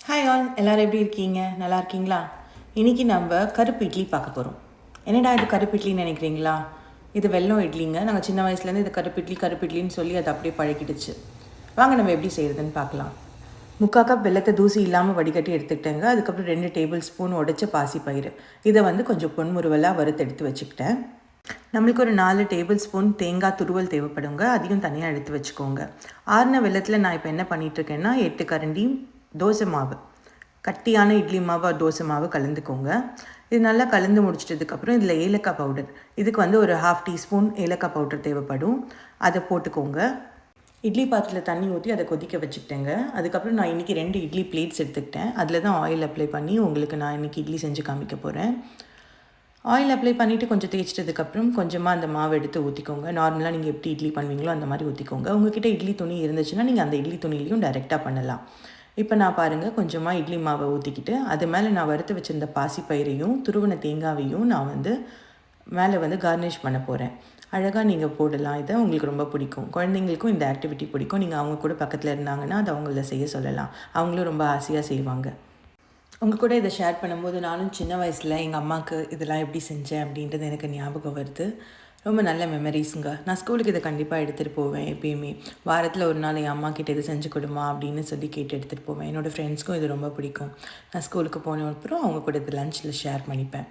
Hi all, எல்லோரும் எப்படி இருக்கீங்க? நல்லா இருக்கீங்களா? இன்றைக்கி நம்ம கருப்பு இட்லி பார்க்க போகிறோம். என்னடா இது கருப்பு இட்லின்னு நினைக்கிறீங்களா? இது வெல்லம் இட்லிங்க. நாங்கள் சின்ன வயசுலேருந்து இது கருப்பு இட்லின்னு சொல்லி அது அப்படியே பழகிடுச்சு. வாங்க நம்ம எப்படி செய்கிறதுன்னு பார்க்கலாம். 3/4 கப் வெல்லத்தை தூசி இல்லாமல் வடிகட்டி எடுத்துக்கிட்டேங்க. அதுக்கப்புறம் 2 டேபிள் ஸ்பூன் உடைச்ச பாசிப்பயிறு. இதை கொஞ்சம் பொன்முறுவலாக வறுத்து எடுத்து வச்சுக்கிட்டேன். நம்மளுக்கு ஒரு 4 டேபிள் ஸ்பூன் தேங்காய் துருவல் தேவைப்படுங்க. அதையும் தனியாக எடுத்து வச்சுக்கோங்க. ஆறின வெல்லத்தில் நான் இப்போ என்ன பண்ணிகிட்ருக்கேன்னா 8 கரண்டி தோசை மாவு, கட்டியான இட்லி மாவு தோசை மாவு கலந்துக்கோங்க. இது நல்லா கலந்து முடிச்சிட்டதுக்கப்புறம் இதில் ஏலக்காய் பவுடர், இதுக்கு ஒரு 1/2 டீஸ்பூன் ஏலக்காய் பவுடர் தேவைப்படும். அதை போட்டுக்கோங்க. இட்லி பாத்திரத்தில் தண்ணி ஊற்றி அதை கொதிக்க வச்சுக்கிட்டேங்க. அதுக்கப்புறம் நான் இன்றைக்கி 2 இட்லி பிளேட்ஸ் எடுத்துக்கிட்டேன். அதில் தான் ஆயில் அப்ளை பண்ணி உங்களுக்கு நான் இன்றைக்கி இட்லி செஞ்சு காமிக்க போகிறேன். ஆயில் அப்ளை பண்ணிவிட்டு கொஞ்சம் தேய்ச்சிட்டதுக்கப்புறம் கொஞ்சமாக அந்த மாவு எடுத்து ஊற்றிக்கோங்க. நார்மலாக நீங்கள் எப்படி இட்லி பண்ணுவீங்களோ அந்த மாதிரி ஊற்றிக்கோங்க. உங்கள்கிட்ட இட்லி துணி இருந்துச்சுன்னா நீங்கள் அந்த இட்லி துணிலையும் டைரெக்டாக பண்ணலாம். இப்போ நான் பாருங்கள் கொஞ்சமாக இட்லி மாவை ஊற்றிக்கிட்டு அது மேலே நான் வறுத்து வச்சுருந்த பாசிப்பயிரையும் துருவன தேங்காவையும் நான் மேலே கார்னிஷ் பண்ண போகிறேன். அழகாக நீங்கள் போடலாம். இதை உங்களுக்கு ரொம்ப பிடிக்கும். குழந்தைங்களுக்கும் இந்த ஆக்டிவிட்டி பிடிக்கும். நீங்கள் அவங்க கூட பக்கத்தில் இருந்தாங்கன்னா அதை அவங்கள செய்ய சொல்லலாம். அவங்களும் ரொம்ப ஆசையாக செய்வாங்க. உங்கள் கூட இதை ஷேர் பண்ணும்போது நானும் சின்ன வயசில் எங்கள் அம்மாவுக்கு இதெல்லாம் எப்படி செஞ்சேன் அப்படின்றது எனக்கு ஞாபகம் வருது. ரொம்ப நல்ல மெமரிஸுங்க. நான் ஸ்கூலுக்கு இதை கண்டிப்பாக எடுத்துகிட்டு போவேன். எப்பயுமே வாரத்தில் ஒரு நாள் என் அம்மா கிட்டே இது செஞ்சு கொடுமா அப்படின்னு சொல்லி கேட்டு எடுத்துகிட்டு போவேன். என்னோடய ஃப்ரெண்ட்ஸ்க்கும் இது ரொம்ப பிடிக்கும். நான் ஸ்கூலுக்கு போன அப்புறம் அவங்க கூட இது லஞ்சில் ஷேர் பண்ணிப்பேன்.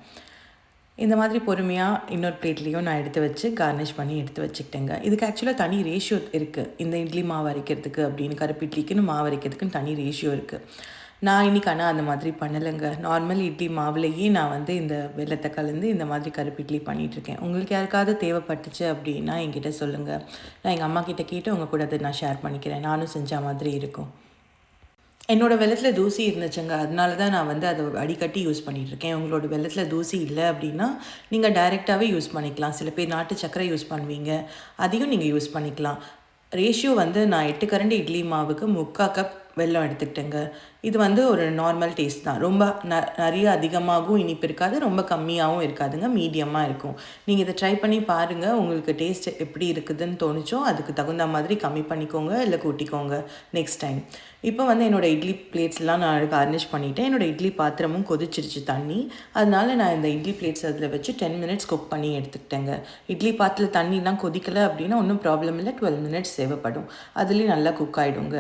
இந்த மாதிரி பொறுமையாக இன்னொரு பிளேட்லேயும் நான் எடுத்து வச்சு கார்னிஷ் பண்ணி எடுத்து வச்சுக்கிட்டேங்க. இதுக்கு ஆக்சுவலாக தனி ரேஷியோ இருக்குது. இந்த இட்லி மாவு அரைக்கிறதுக்கு அப்படின்னு கருப்பு இட்லிக்குன்னு மாவு அரைக்கிறதுக்குன்னு தனி ரேஷியோ இருக்குது. நான் இன்றைக்கி ஆனால் அந்த மாதிரி பண்ணலைங்க. நார்மல் இட்லி மாவுலேயே நான் இந்த வெல்லத்தை கலந்து இந்த மாதிரி கருப்பு இட்லி பண்ணிகிட்ருக்கேன். உங்களுக்கு யாருக்காவது தேவைப்பட்டுச்சு அப்படின்னா என்கிட்ட சொல்லுங்கள். நான் எங்கள் அம்மா கிட்டே கேட்டு உங்கள் கூட அதை நான் ஷேர் பண்ணிக்கிறேன். நானும் செஞ்ச மாதிரி இருக்கும். என்னோடய வெல்லத்தில் தூசி இருந்துச்சுங்க. அதனால தான் நான் அதை அடிக்கட்டி யூஸ் பண்ணிகிட்ருக்கேன். உங்களோட வெல்லத்தில் தூசி இல்லை அப்படின்னா நீங்கள் டைரெக்டாகவே யூஸ் பண்ணிக்கலாம். சில பேர் நாட்டு சர்க்கரை யூஸ் பண்ணுவீங்க, அதையும் நீங்கள் யூஸ் பண்ணிக்கலாம். ரேஷியோ நான் 8 கரண்டி இட்லி மாவுக்கு 3/4 கப் வெல்லம் எடுத்துக்கிட்டேங்க. இது ஒரு நார்மல் டேஸ்ட் தான். ரொம்ப நிறைய அதிகமாகவும் இனிப்பு இருக்காது, ரொம்ப கம்மியாகவும் இருக்காதுங்க, மீடியமாக இருக்கும். நீங்கள் இதை ட்ரை பண்ணி பாருங்கள். உங்களுக்கு டேஸ்ட் எப்படி இருக்குதுன்னு தோணுச்சோ அதுக்கு தகுந்த மாதிரி கம்மி பண்ணிக்கோங்க, இல்லை கூட்டிக்கோங்க நெக்ஸ்ட் டைம். இப்போ என்னோடய இட்லி பிளேட்ஸ்லாம் நான் கார்னிஷ் பண்ணிவிட்டேன். என்னோடய இட்லி பாத்திரமும் கொதிச்சிருச்சு தண்ணி. அதனால நான் இந்த இட்லி பிளேட்ஸ் அதில் வச்சு 10 மினிட்ஸ் குக் பண்ணி எடுத்துக்கிட்டேங்க. இட்லி பாத்திரத்தில் தண்ணிலாம் கொதிக்கலை அப்படின்னா ஒன்றும் ப்ராப்ளம் இல்லை. 12 மினிட்ஸ் தேவைப்படும். அதுலேயும் நல்லா குக் ஆகிடுங்க.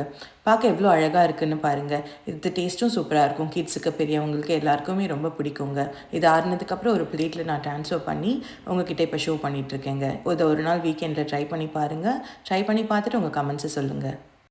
பார்க்க எவ்வளோ அழகாக இருக்குதுன்னு பாருங்கள். இது டேஸ்ட்டும் சூப்பராக இருக்கும். கிட்ஸுக்கு பெரியவங்களுக்கு எல்லாருக்குமே ரொம்ப பிடிக்குங்க. இது ஆறுனதுக்கப்புறம் ஒரு பிளேட்டில் நான் ட்ரான்ஸ்ஃபர் பண்ணி உங்ககிட்ட இப்போ ஷோ பண்ணிகிட்ருக்கேங்க. ஒரு நாள் வீக்கெண்டில் ட்ரை பண்ணி பாருங்கள். ட்ரை பண்ணி பார்த்துட்டு உங்கள் கமெண்ட்ஸை சொல்லுங்கள்.